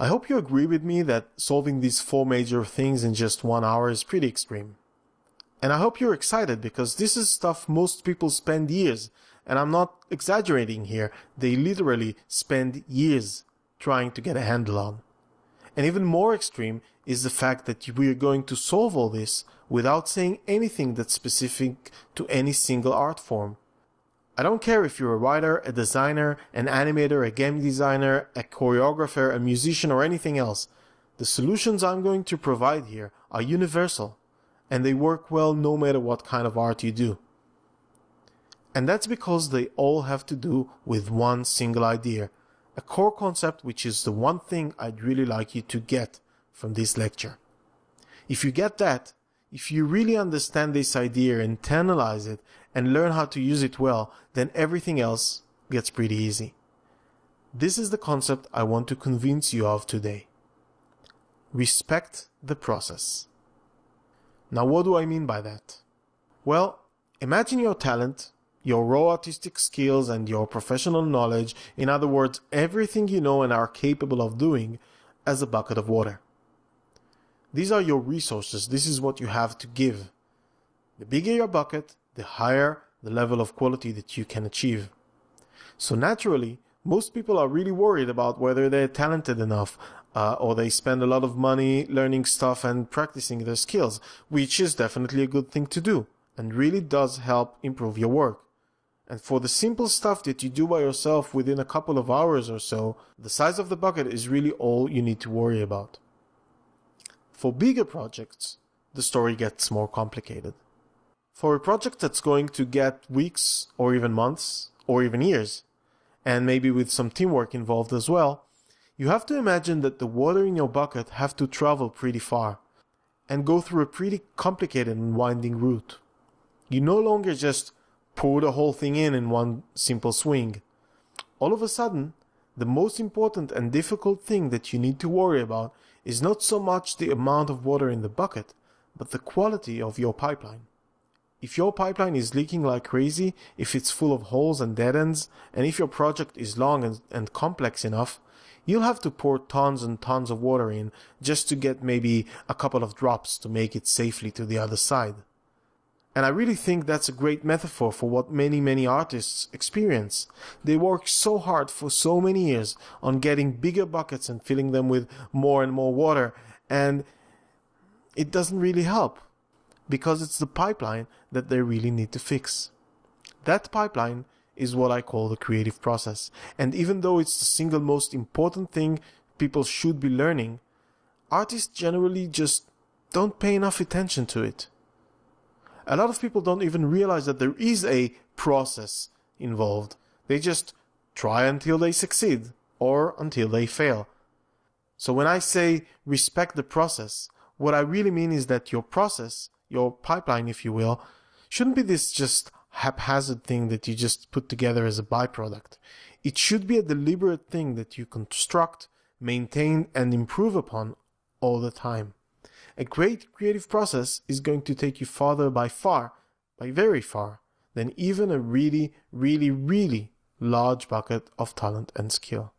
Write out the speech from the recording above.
I hope you agree with me that solving these 4 major things in just 1 hour is pretty extreme. And I hope you're excited because this is stuff most people spend years, and I'm not exaggerating here, they literally spend years trying to get a handle on. And even more extreme is the fact that we're going to solve all this without saying anything that's specific to any single art form. I don't care if you're a writer, a designer, an animator, a game designer, a choreographer, a musician, or anything else. The solutions I'm going to provide here are universal, and they work well no matter what kind of art you do. And that's because they all have to do with one single idea, a core concept which is the one thing I'd really like you to get from this lecture. If you get that, if you really understand this idea, internalize it, and learn how to use it well, then everything else gets pretty easy. This is the concept I want to convince you of today. Respect the process. Now, what do I mean by that? Well, imagine your talent, your raw artistic skills, and your professional knowledge, in other words, everything you know and are capable of doing, as a bucket of water. These are your resources. This is what you have to give. The bigger your bucket, the higher the level of quality that you can achieve. So naturally, most people are really worried about whether they're talented enough, or they spend a lot of money learning stuff and practicing their skills, which is definitely a good thing to do and really does help improve your work. And for the simple stuff that you do by yourself within a couple of hours or so, the size of the bucket is really all you need to worry about. For bigger projects, the story gets more complicated. For a project that's going to get weeks or even months or even years, and maybe with some teamwork involved as well, you have to imagine that the water in your bucket have to travel pretty far and go through a pretty complicated and winding route. You no longer just pour the whole thing in one simple swing. All of a sudden, the most important and difficult thing that you need to worry about is not so much the amount of water in the bucket, but the quality of your pipeline. If your pipeline is leaking like crazy, if it's full of holes and dead ends, and if your project is long and complex enough, you'll have to pour tons and tons of water in just to get maybe a couple of drops to make it safely to the other side. And I really think that's a great metaphor for what many artists experience. They work so hard for so many years on getting bigger buckets and filling them with more and more water, and it doesn't really help, because it's the pipeline that they really need to fix. That pipeline is what I call the creative process, and even though it's the single most important thing people should be learning, artists generally just don't pay enough attention to it. A lot of people don't even realize that there is a process involved. They just try until they succeed, or until they fail. So when I say respect the process, what I really mean is that your process, your pipeline if you will, shouldn't be this just haphazard thing that you just put together as a byproduct. It should be a deliberate thing that you construct, maintain, and improve upon all the time. A great creative process is going to take you farther by very far, than even a really large bucket of talent and skill.